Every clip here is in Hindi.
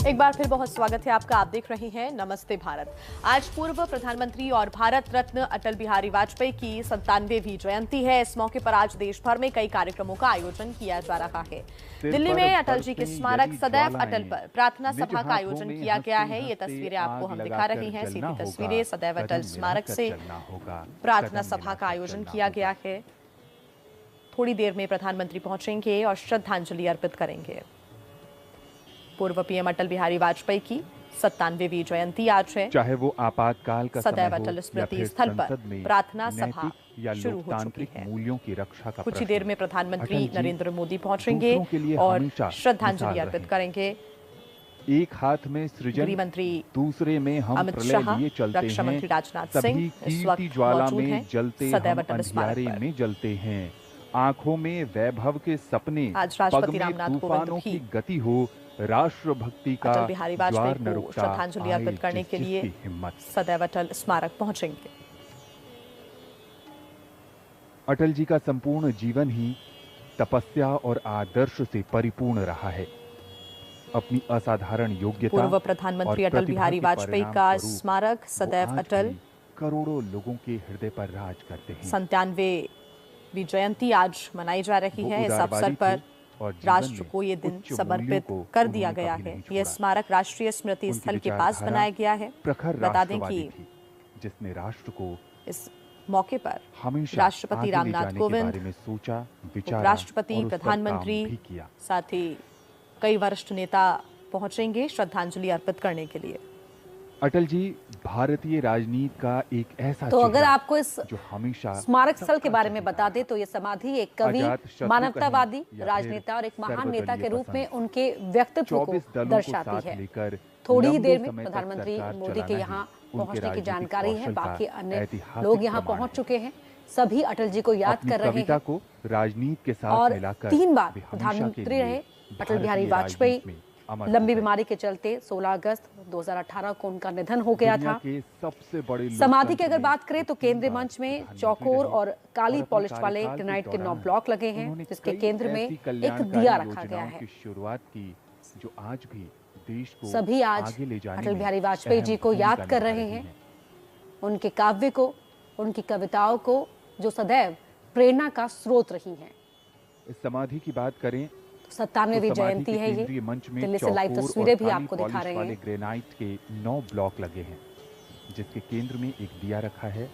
एक बार फिर बहुत स्वागत है आपका। आप देख रहे हैं नमस्ते भारत। आज पूर्व प्रधानमंत्री और भारत रत्न अटल बिहारी वाजपेयी की 97वीं जयंती है। इस मौके पर आज देश भर में कई कार्यक्रमों का आयोजन किया जा रहा है। दिल्ली में अटल जी के स्मारक सदैव अटल पर प्रार्थना सभा का आयोजन किया गया है। ये तस्वीरें आपको हम दिखा रहे हैं, सीधी तस्वीरें सदैव अटल स्मारक से प्रार्थना सभा का आयोजन किया गया है। थोड़ी देर में प्रधानमंत्री पहुंचेंगे और श्रद्धांजलि अर्पित करेंगे। पूर्व पीएम अटल बिहारी वाजपेयी की 97वीं जयंती आज है। चाहे वो आपातकाल का सदैव समय हो अटल या स्मृति फिर स्थल पर संसद में प्रार्थना सभा या शुरू हो चुकी है। मूल्यों की रक्षा का कुछ ही देर में प्रधानमंत्री अटल जी नरेंद्र मोदी पहुंचेंगे दूसरों के लिए और हमेशा श्रद्धांजलि मिसाल अर्पित रहे। करेंगे। एक हाथ में सृजन, गृहमंत्री दूसरे में हम अमित प्रलय शाह, लिए चलते रक्षा हैं। मंत्री राजनाथ सभी सिंह इस कीर्ति वक्त ज्वाला मौजूद में हैं जलते सदैव हम अटल स्मारक अंधियारे पर। में जलते हैं। आंखों में वैभव के सपने, आज राष्ट्रपति पग में रामनाथ कोविंद तूफानों भी की गति हो, राष्ट्रभक्ति का अटल बिहारी ज्वार वाजपेयी न को रुकता, श्रद्धांजलि आए अर्पित करने के लिए जिसकी हिम्मत। सदैव अटल स्मारक पहुंचेंगे। अटल जी का संपूर्ण जीवन ही तपस्या और आदर्श से परिपूर्ण रहा है। अपनी असाधारण योग्यता पूर्व प्रधानमंत्री और अटल बिहारी प्रतिभा के वाजपेयी परिणाम का स्वरूप स्मारक वो सदैव आज अटल भी करोड़ों लोगों के हृदय पर राज करते हैं। 97वीं जयंती आज मनाई जा रही वो है। इस उदारवादी अवसर पर थे और जीवन राष्ट्र में को ये दिन उच्च समर्पित मूल्यों को कर दिया उन्होंने गया कभी है। नहीं ये छोड़ा। स्मारक राष्ट्रीय स्मृति उनकी स्थल के पास विचारधारा बनाया गया है। प्रखर बता दें राष्ट्रवादी कि थी, जिसने राष्ट्र को इस मौके पर हमेशा राष्ट्रपति आगे ले रामनाथ जाने के कोविंद, बारे में सोचा, विचारा उपराष्ट्रपति, और उस पर प्रधानमंत्री, काम भी किया। साथ ही कई वरिष्ठ नेता पहुंचेंगे श्रद्धांजलि अर्पित करने के लिए। अटल जी भारतीय राजनीति का एक ऐसा तो अगर चेहरा आपको इस जो हमेशा स्मारक स्थल के सबका बारे में चहेता बता दे तो ये समाधि एक कवि, अजातशत्रु मानवतावादी, कहें या राजनेता और एक फिर महान नेता के सर्वदलीय रूप में पसंद। उनके व्यक्तित्व को 24 दलों को दर्शाती साथ है। लेकर थोड़ी ही लंबे देर में समय तक प्रधानमंत्री सरकार मोदी के चलाना यहाँ ही उनके पहुंचने की राजनीतिक जानकारी है। कौशल का बाकी अन्य ऐतिहासिक लोग यहाँ प्रमाण पहुंच है। चुके हैं। सभी अटल जी को याद अपनी कर रहे कविता हैं को राजनीति के साथ और मिलाकर 3 बार वे हमेशा प्रधानमंत्री के लिए रहे अटल भारतीय बिहारी राजनीति वाजपेयी। में अमर लंबी हैं। बीमारी के चलते 16 अगस्त 2018 को उनका निधन हो गया दुनिया था। के सबसे बड़े समाधि की लोकतंत्र अगर में बात करें तो तीन केंद्रीय बार मंच में प्रधानमंत्री चौकोर रहे और काली अपने पॉलिश वाले कार्यकाल के ग्रेनाइट के 9 दौरान ब्लॉक लगे हैं, उन्होंने जिसके कई केंद्र में ऐसी एक कल्याणकारी दिया रखा गया योजनाओं है। की शुरुआत की जो आज भी देश को सभी आज आगे ले जाने अटल में बिहारी वाजपेयी जी अहम को भूमिका याद कर निभा रहे रही हैं। उनके काव्य को, उनकी कविताओं को, जो सदैव प्रेरणा का स्रोत रही हैं। इस समाधि की बात करें 97वीं तो जयंती है ये। केंद्रीय मंच में दिल्ली से लाइव चौकोर तस्वीरें और भी काली आपको दिखा पॉलिश रहे वाले हैं। ग्रेनाइट के 9 ब्लॉक लगे हैं, जिसके केंद्र में एक दिया रखा है।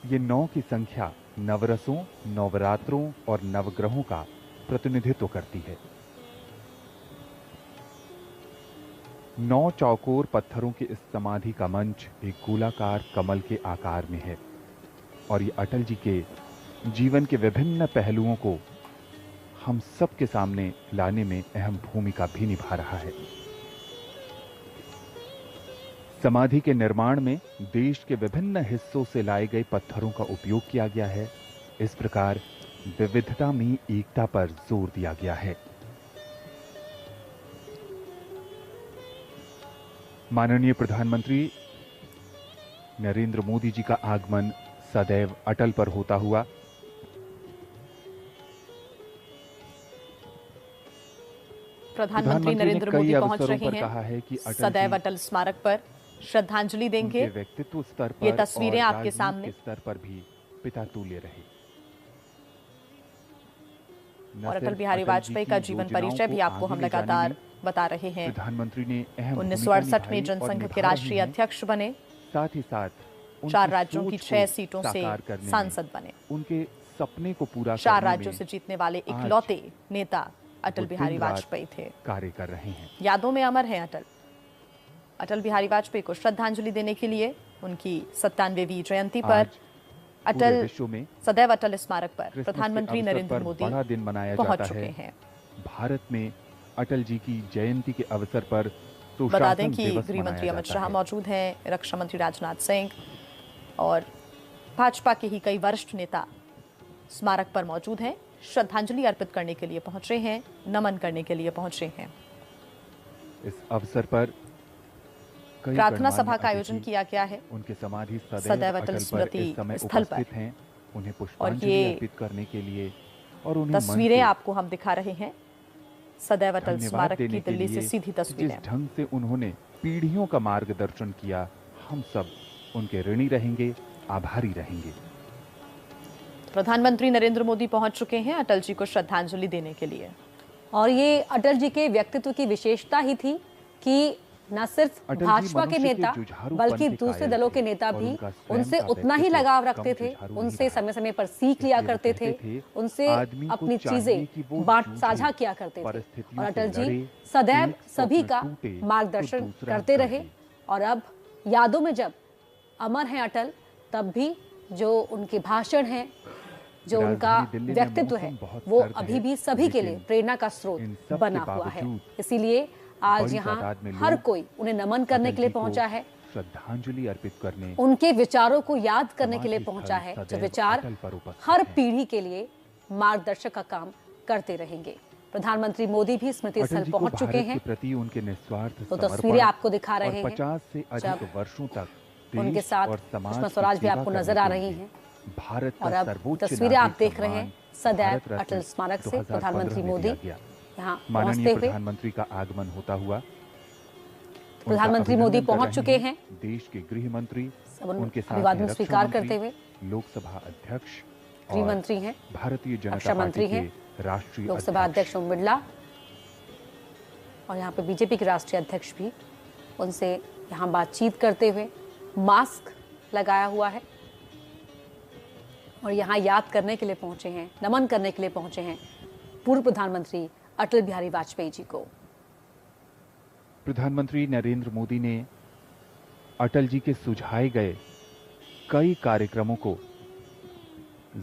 ये 9 की संख्या नवरसों, नवरात्रों और नवग्रहों का प्रतिनिधित्व करती है। 9 चौकोर पत्थरों के इस समाधि का मंच एक गोलाकार कमल के आकार में है और ये अटल जी के जीवन के विभिन्न पहलुओं को हम सबके सामने लाने में अहम भूमिका भी निभा रहा है। समाधि के निर्माण में देश के विभिन्न हिस्सों से लाए गए पत्थरों का उपयोग किया गया है। इस प्रकार विविधता में एकता पर जोर दिया गया है। माननीय प्रधानमंत्री नरेंद्र मोदी जी का आगमन सदैव अटल पर होता हुआ प्रधानमंत्री नरेंद्र मोदी पहुंच रहे कहा है कि हैं सदैव अटल स्मारक पर श्रद्धांजलि देंगे। व्यक्तित्व स्तर पर ये तस्वीरें और आपके राजनीति सामने। के स्तर पर भी पिता तुल्य रहे। और अटल बिहारी वाजपेयी का जीवन परिचय भी आपको हम लगातार बता रहे हैं। प्रधानमंत्री ने अहम 1968 में जनसंघ के राष्ट्रीय अध्यक्ष बने। साथ ही साथ 4 राज्यों की 6 सीटों से सांसद बने। उनके सपने को पूरा 4 राज्यों से जीतने वाले इकलौते नेता अटल बिहारी वाजपेयी थे। कार्य कर रहे हैं। यादों में अमर हैं अटल बिहारी वाजपेयी को श्रद्धांजलि देने के लिए उनकी 97वीं जयंती पर अटल सदैव अटल स्मारक पर प्रधानमंत्री नरेंद्र मोदी बड़ा दिन मनाया पहुंच जाता चुके है। हैं। भारत में अटल जी की जयंती के अवसर पर बता दें कि गृहमंत्री अमित शाह मौजूद हैं, रक्षा मंत्री राजनाथ सिंह और भाजपा के ही कई वरिष्ठ नेता स्मारक पर मौजूद हैं। श्रद्धांजलि अर्पित करने के लिए पहुंचे हैं, नमन करने के लिए पहुंचे हैं। इस अवसर पर प्रार्थना सभा का आयोजन किया गया है। उनके समाधि सदैव अटल स्मृति स्थल पर हैं, उन्हें और पुष्पांजलि ये अर्पित करने के लिए और उन्हें तस्वीरें आपको हम दिखा रहे हैं सदैव अटल धन्यवाद स्मारक देने की के दिल्ली से लिए सीधी जिस तस्वीरें। ढंग से उन्होंने पीढ़ियों का मार्गदर्शन किया, हम सब उनके ऋणी रहेंगे, आभारी रहेंगे। प्रधानमंत्री नरेंद्र मोदी पहुंच चुके हैं अटल जी को श्रद्धांजलि देने के लिए। और ये अटल जी के व्यक्तित्व की विशेषता ही थी कि न सिर्फ अटल जी भाजपा के मनुष्य के नेता जुझारूपन बल्कि के दूसरे कायल दलों थे के नेता और भी उनका स्वयं उनसे का उतना ही व्यक्तित्व लगाव कम रखते थे, जुझारू नहीं उनसे रहा। समय समय पर सीख लिया इसलिए वो करते कहते थे, थे, उनसे आदमी को अपनी चाहिए चीजें कि वो बांट जूझे, साझा किया करते थे। परिस्थितियों और से अटल जी लड़े, सदैव एक सभी स्वप्न का टूटे तो मार्गदर्शन दूसरा करते गढ़े। रहे। और अब यादों में जब अमर हैं अटल, तब भी जो उनके भाषण हैं, जो उनका राजधानी दिल्ली में व्यक्तित्व है, मौसम बहुत वो सर्द अभी है, भी सभी के लिए लेकिन प्रेरणा का स्रोत इन सब बना के हुआ है। बावजूद इसीलिए आज बड़ी यहाँ तादाद में हर लोग कोई उन्हें नमन करने अटल के लिए जी को पहुंचा है, श्रद्धांजलि अर्पित करने, उनके विचारों को याद करने के लिए समाधि पहुंचा स्थल है, जो सदैव विचार अटल पर उपस्थित हर हैं। पीढ़ी के लिए मार्गदर्शक का काम करते रहेंगे। प्रधानमंत्री मोदी भी स्मृति अटल स्थल जी को पहुंच चुके भारत हैं। के प्रति उनके निस्वार्थ तो समर्पण तस्वीरें आपको दिखा रहे और हैं 50 से अधिक जब वर्षों तक उनके देश साथ और समाज सुषमा की स्वराज भी सेवा आपको करने नजर आ के रही लिए हैं। भारत और का अब सर्वोच्च तस्वीरें आप नागरिक देख रहे सम्मान हैं सदैव भारत रत्न अटल स्मारक से 2015 प्रधानमंत्री में मोदी दिया गया। यहाँ माननीय पहुंचते हुए। प्रधानमंत्री का आगमन होता हुआ प्रधानमंत्री उनका मोदी अभिनंदन कर पहुंच रहे चुके हैं। देश के गृह मंत्री, सब उनके साथ अभिवादन हैं रक्षा स्वीकार मंत्री, करते हुए। लोकसभा अध्यक्ष गृह और मंत्री हैं, भारतीय जनता रक्षा पार्टी मंत्री के हैं, राष्ट्रीय लोकसभा अध्यक्ष ओम बिरला और यहाँ पे बीजेपी के राष्ट्रीय अध्यक्ष भी उनसे यहाँ बातचीत करते हुए मास्क लगाया हुआ है और यहाँ याद करने के लिए पहुंचे हैं, नमन करने के लिए पहुंचे हैं पूर्व प्रधानमंत्री अटल बिहारी वाजपेयी जी को। प्रधानमंत्री नरेंद्र मोदी ने अटल जी के सुझाए गए कई कार्यक्रमों को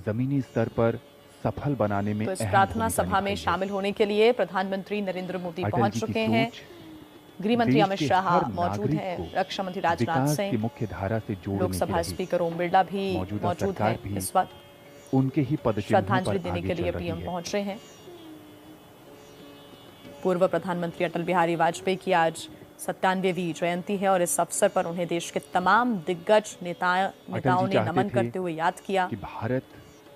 जमीनी स्तर पर सफल बनाने में तो इस अहम प्रार्थना भूमिका सभा में निभाई है। शामिल होने के लिए प्रधानमंत्री नरेंद्र मोदी अटल पहुंच जी की चुके हैं। सोच गृह मंत्री देश अमित के शाह हर मौजूद नागरिक हैं, को रक्षा मंत्री राजनाथ विकास की सिंह, मुख्य धारा से जोड़ने लोकसभा की रही। स्पीकर ओम बिरला भी मौजूदा मौजूद सरकार हैं। भी इस वक्त उनके ही पदचिन्हों श्रद्धांजलि पर देने आगे के लिए चल रही पीएम है। पहुंच रहे हैं। पूर्व प्रधानमंत्री अटल बिहारी वाजपेयी की आज 97वीं जयंती है और इस अवसर पर उन्हें देश के तमाम दिग्गज नेताओं ने चाहते नमन थे करते हुए याद किया। कि भारत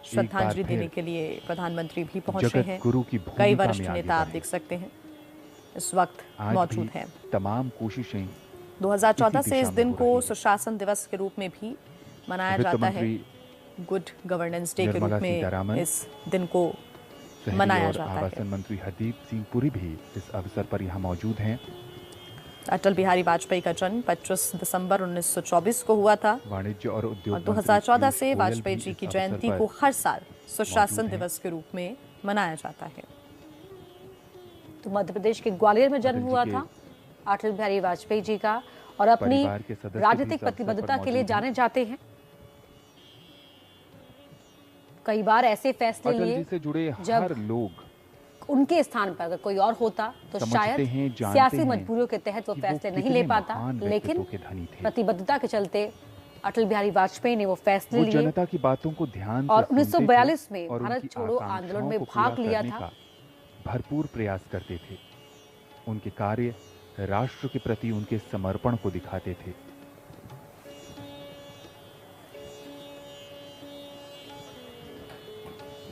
श्रद्धांजलि एक बार देने फिर के लिए प्रधानमंत्री भी पहुंचे जगत हैं। गुरु की कई भूमिका वरिष्ठ में आगे नेता आप बढ़े। देख सकते हैं इस वक्त आज मौजूद भी हैं। तमाम कोशिशें 2014 इसी से इस दिशा में दिन हो को रही है। सुशासन दिवस के रूप में भी मनाया वित्त जाता है। मंत्री गुड गवर्नेंस डे के निर्मला रूप में सीतारामन, इस दिन को शहरी मनाया और जाता है। आवासन मंत्री हरदीप सिंह पुरी भी इस अवसर पर यहाँ मौजूद हैं। अटल बिहारी वाजपेयी का जन्म 25 दिसंबर 1924 को हुआ था वाणिज्य और उद्योग और मंत्री 2014 पीयूष से गोयल वाजपेयी भी जी इस की अवसर जयंती पर को हर साल सुशासन मौजूद हैं। दिवस के रूप में मनाया जाता है। तो मध्य प्रदेश के ग्वालियर में जन्म अटल जी हुआ के था अटल बिहारी वाजपेयी जी का और अपनी परिवार के सदस्य भी राजनीतिक इस अवसर पर प्रतिबद्धता के लिए मौजूद हैं। जाने जाते हैं। कई बार ऐसे फैसले अटल जी लिए से जुड़े जब हर लोग उनके स्थान पर अगर कोई और होता तो समझते शायद हैं, जानते सियासी हैं मजबूरियों के तहत वो कि फैसले नहीं कितने ले पाता, महान लेकिन व्यक्तित्व के धनी थे। प्रतिबद्धता के चलते अटल बिहारी वाजपेयी ने वो फैसले वो लिए जनता की बातों को ध्यान से और सुनते थे 1942 में और भारत उनकी छोड़ो आकांक्षाओं आंदोलन में को भाग पूरा लिया करने था। का भरपूर प्रयास करते थे। उनके कार्य राष्ट्र के प्रति उनके समर्पण को दिखाते थे।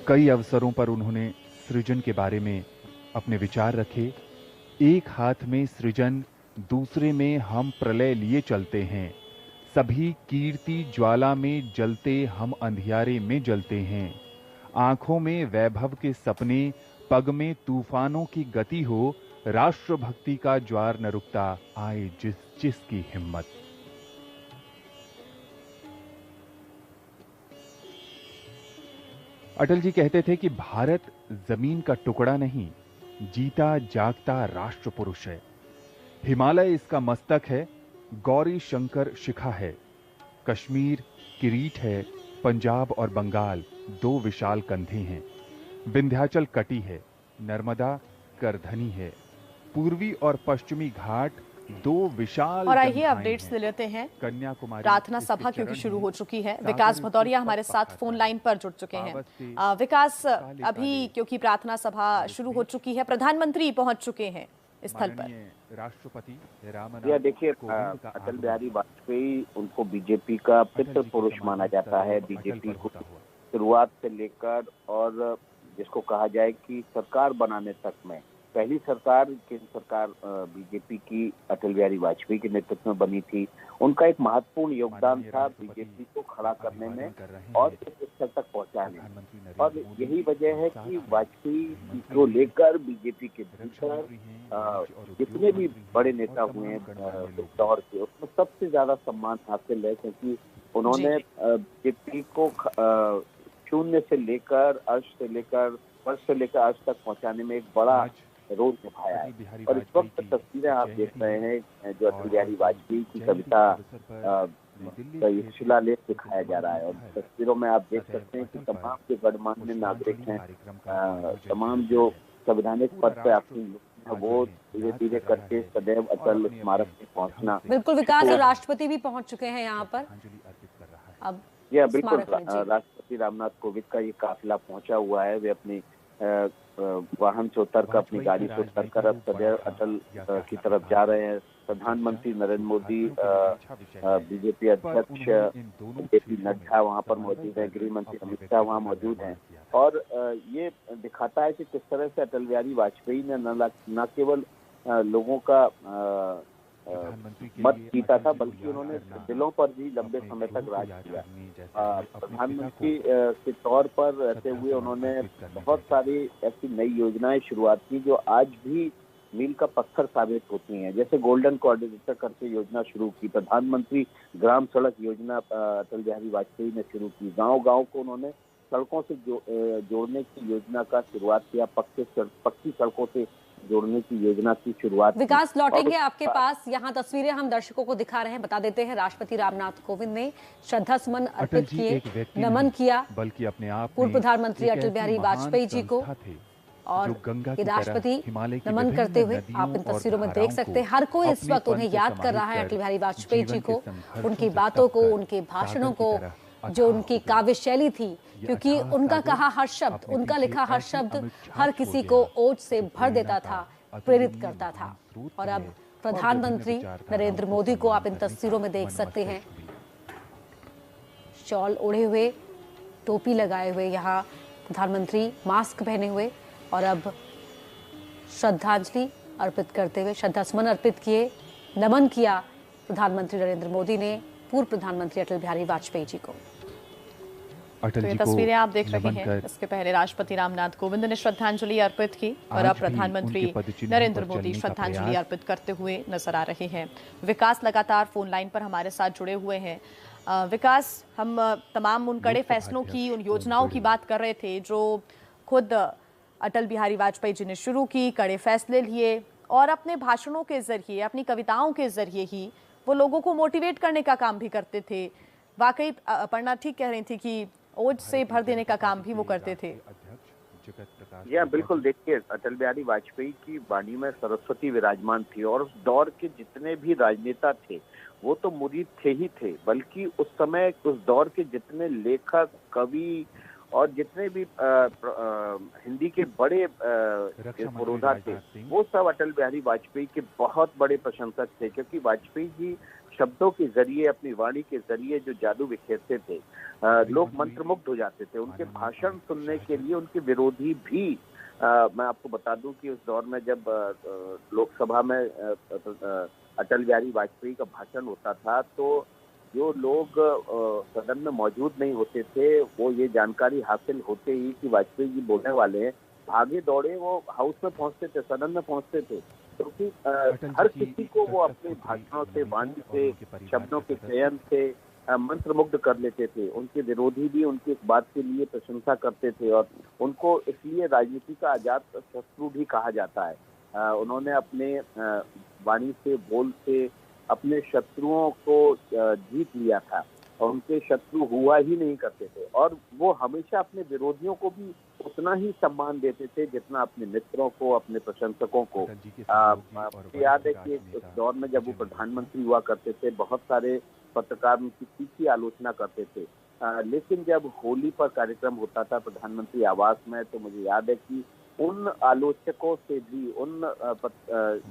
कई अवसरों पर उन्होंने सृजन के बारे में अपने विचार रखे। एक हाथ में सृजन, दूसरे में हम प्रलय लिए चलते हैं। सभी कीर्ति ज्वाला में जलते, हम अंधियारे में जलते हैं। आंखों में वैभव के सपने, पग में तूफानों की गति हो। राष्ट्रभक्ति का ज्वार न रुकता, आए जिसकी हिम्मत। अटल जी कहते थे कि भारत जमीन का टुकड़ा नहीं, जीता जागता राष्ट्र पुरुष है। हिमालय इसका मस्तक है, गौरी शंकर शिखा है। कश्मीर किरीट है, पंजाब और बंगाल दो विशाल कंधे हैं। विंध्याचल कटी है, नर्मदा करधनी है। पूर्वी और पश्चिमी घाट दो विशाल और आइए गंगाएं अपडेट्स हैं। ले लेते हैं। कन्याकुमारी प्रार्थना इसके सभा क्योंकि चरण शुरू हैं। हो चुकी है। सागर विकास इसके भदौरिया हमारे पद साथ पखाता फोन है। लाइन पर जुड़ चुके हैं। पावस से विकास, काले अभी काले क्योंकि प्रार्थना सभा शुरू हो चुकी है, प्रधानमंत्री पहुंच चुके हैं स्थल पर। माननीय राष्ट्रपति रामनाथ या देखिए, कोविंद का अटल आगमन बिहारी वाजपेयी उनको बीजेपी का अटल पितृ जी के पुरुष समाधि माना स्थल जाता है। पर अटल बीजेपी पर को होता हुआ। शुरुआत से लेकर और जिसको कहा जाए कि सरकार बनाने तक में पहली सरकार केंद्र सरकार बीजेपी की अटल बिहारी वाजपेयी के नेतृत्व में बनी थी। उनका एक महत्वपूर्ण योगदान था बीजेपी को खड़ा करने में और इस स्तर तक पहुंचाने में। और यही वजह है कि वाजपेयी जी को लेकर बीजेपी के भीतर जितने भी बड़े नेता हुए हैं इस दौर के, उसमें सबसे ज्यादा सम्मान हासिल है, क्योंकि उन्होंने बीजेपी को शून्य से लेकर अर्श से लेकर वर्ष से लेकर आज तक पहुंचाने में एक बड़ा रोल निभाया है। और इस वक्त तस्वीरें आप देख रहे हैं जो अटल बिहारी वाजपेयी की कविता का ये शिलालेख दिखाया जा रहा है। और तस्वीरों में आप देख सकते हैं कि तमाम जो गणमान्य नागरिक हैं, तमाम जो संवैधानिक पद पर अपनी वो धीरे धीरे करके सदैव अटल स्मारक पे पहुंचना। बिल्कुल विकास, और राष्ट्रपति भी पहुंच चुके हैं यहाँ पर। अब यह बिल्कुल राष्ट्रपति रामनाथ कोविंद का ये काफिला पहुंचा हुआ है। वे अपनी वाहन से उतरकर, अपनी गाड़ी से उतरकर अब सदैव अटल की तरफ जा रहे हैं। प्रधानमंत्री नरेंद्र मोदी, बीजेपी अध्यक्ष जेपी नड्डा वहां पर मौजूद है, गृह मंत्री अमित शाह वहां मौजूद हैं। और ये दिखाता है कि किस तरह से अटल बिहारी वाजपेयी ने न केवल लोगों का मत जीता था, बल्कि उन्होंने दिलों पर भी लंबे समय तक राज किया। प्रधानमंत्री के तौर पर रहते हुए उन्होंने बहुत सारी ऐसी नई योजनाएं शुरुआत की जो आज भी मील का पत्थर साबित होती हैं। जैसे गोल्डन कोऑर्डिनेटर करके योजना शुरू की, प्रधानमंत्री ग्राम सड़क योजना अटल बिहारी वाजपेयी ने शुरू की। गांव-गांव को उन्होंने सड़कों से जोड़ने की योजना का शुरुआत किया, पक्की सड़कों से जोड़ने की योजना की शुरुआत। विकास, लौटेंगे आपके पास। यहाँ तस्वीरें हम दर्शकों को दिखा रहे हैं, बता देते हैं। राष्ट्रपति रामनाथ कोविंद ने श्रद्धा सुमन अर्पित किए, नमन किया बल्कि अपने आप पूर्व प्रधानमंत्री अटल बिहारी वाजपेयी जी को। और ये राष्ट्रपति नमन करते हुए आप इन तस्वीरों में देख सकते हैं। हर कोई इस वक्त उन्हें याद कर रहा है, अटल बिहारी वाजपेयी जी को, उनकी बातों को, उनके भाषणों को, जो उनकी काव्य शैली थी, क्योंकि उनका कहा हर शब्द, उनका लिखा हर शब्द हर किसी को ओज से भर देता था, प्रेरित करता था। और अब प्रधानमंत्री नरेंद्र मोदी को आप इन तस्वीरों में देख सकते हैं, शॉल ओढ़े हुए, टोपी लगाए हुए, यहाँ प्रधानमंत्री मास्क पहने हुए, और अब श्रद्धांजलि अर्पित करते हुए, श्रद्धासुमन अर्पित किए, नमन किया प्रधानमंत्री नरेंद्र मोदी ने पूर्व प्रधानमंत्री अटल बिहारी वाजपेयी जी को। तो ये तस्वीरें आप देख रहे हैं। इसके पहले राष्ट्रपति रामनाथ कोविंद ने श्रद्धांजलि अर्पित की और अब प्रधानमंत्री नरेंद्र मोदी श्रद्धांजलि अर्पित करते हुए नजर आ रहे हैं। विकास लगातार फोन लाइन पर हमारे साथ जुड़े हुए हैं। विकास, हम तमाम उन कड़े फैसलों की, उन योजनाओं की बात कर रहे थे जो खुद अटल बिहारी वाजपेयी जी ने शुरू की, कड़े फैसले लिए और अपने भाषणों के जरिए, अपनी कविताओं के जरिए ही वो लोगों को मोटिवेट करने का काम भी करते थे। वाकई अपर्णा ठीक कह रही थी कि ओज से भर देने का काम भी वो करते थे। या बिल्कुल, देखिए अटल बिहारी वाजपेयी की वाणी में सरस्वती विराजमान थी और उस दौर के जितने भी राजनेता थे वो तो मुरीद थे ही थे, बल्कि उस समय उस दौर के जितने लेखक, कवि और जितने भी हिंदी के बड़े पुरोधा थे वो सब अटल बिहारी वाजपेयी के बहुत बड़े प्रशंसक थे, क्योंकि वाजपेयी जी शब्दों के जरिए, अपनी वाणी के जरिए जो जादू बिखेरते थे, लोग मंत्रमुग्ध हो जाते थे। उनके भाषण सुनने के लिए उनके विरोधी भी, मैं आपको बता दूं कि उस दौर में जब लोकसभा में अटल बिहारी वाजपेयी का भाषण होता था तो जो लोग सदन में मौजूद नहीं होते थे, वो ये जानकारी हासिल होते ही कि वाजपेयी जी बोलने वाले हैं, भागे दौड़े वो हाउस में पहुंचते थे, सदन में पहुंचते थे, क्योंकि हर किसी को वो अपने भाषणों से, वाणी से, शब्दों के चयन से मंत्रमुग्ध कर लेते थे। उनके विरोधी भी उनकी इस बात के लिए प्रशंसा करते थे और उनको इसलिए राजनीति का अजात शत्रु भी कहा जाता है। उन्होंने अपने वाणी से, बोल से अपने शत्रुओं को जीत लिया था और उनके शत्रु हुआ ही नहीं करते थे, और वो हमेशा अपने विरोधियों को भी उतना ही सम्मान देते थे जितना अपने मित्रों को, अपने प्रशंसकों को। मुझे याद है कि उस दौर में जब वो प्रधानमंत्री हुआ करते थे, बहुत सारे पत्रकार उनकी तीखी आलोचना करते थे, लेकिन जब होली पर कार्यक्रम होता था प्रधानमंत्री आवास में, तो मुझे याद है कि उन आलोचकों से भी, उन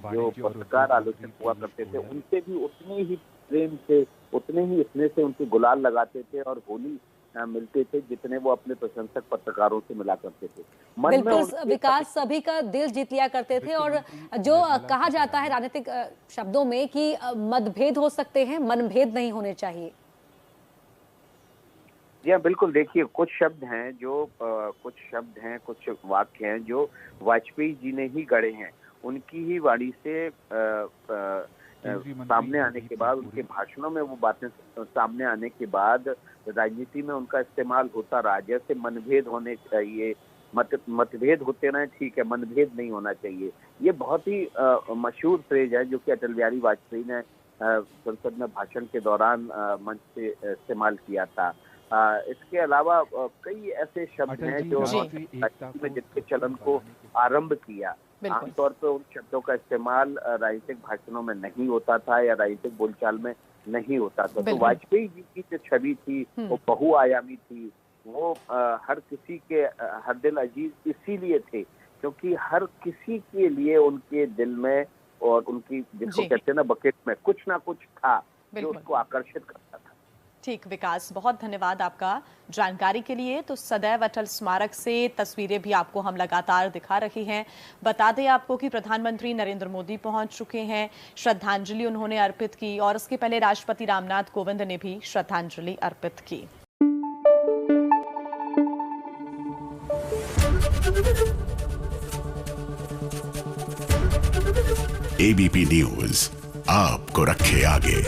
जो पत्रकार आलोचक हुआ करते थे, उनसे भी उतने ही प्रेम से, उतने ही स्नेह से उनके गुलाल लगाते थे और होली मिलते थे जितने वो अपने प्रशंसक पत्रकारों से मिला करते थे। मन में बिल्कुल विकास सभी का दिल जीत लिया करते थे, और जो कहा जाता है राजनीतिक शब्दों में कि मतभेद हो सकते हैं, मनभेद नहीं होने चाहिए। जी हाँ, बिल्कुल। देखिए, कुछ शब्द हैं, कुछ वाक्य हैं जो वाजपेयी जी ने ही गढ़े हैं। उनकी ही वाणी से सामने आने के बाद, उनके भाषणों में वो बातें सामने आने के बाद राजनीति में उनका इस्तेमाल होता रहा। जैसे मनभेद होने चाहिए, मतभेद होते रहे, ठीक है, मनभेद नहीं होना चाहिए। ये बहुत ही मशहूर फ्रेज है जो कि अटल बिहारी वाजपेयी ने संसद में भाषण के दौरान मंच से इस्तेमाल किया था। इसके अलावा कई ऐसे शब्द हैं जो में जिसके चलन को आरंभ किया। आमतौर पर उन शब्दों का इस्तेमाल राजनीतिक भाषणों में नहीं होता था या राजनीतिक बोलचाल में नहीं होता था। तो वाजपेयी जी की जो छवि थी वो बहुआयामी थी। वो हर किसी के हर दिल अजीज इसीलिए थे क्योंकि हर किसी के लिए उनके दिल में और उनकी, जिसको कहते हैं ना, बकेट में कुछ ना कुछ था जो उसको आकर्षित करता था। ठीक विकास, बहुत धन्यवाद आपका जानकारी के लिए। तो सदैव अटल स्मारक से तस्वीरें भी आपको हम लगातार दिखा रहे हैं। बता दें आपको कि प्रधानमंत्री नरेंद्र मोदी पहुंच चुके हैं, श्रद्धांजलि उन्होंने अर्पित की, और इसके पहले राष्ट्रपति रामनाथ कोविंद ने भी श्रद्धांजलि अर्पित की। एबीपी न्यूज आपको रखे आगे।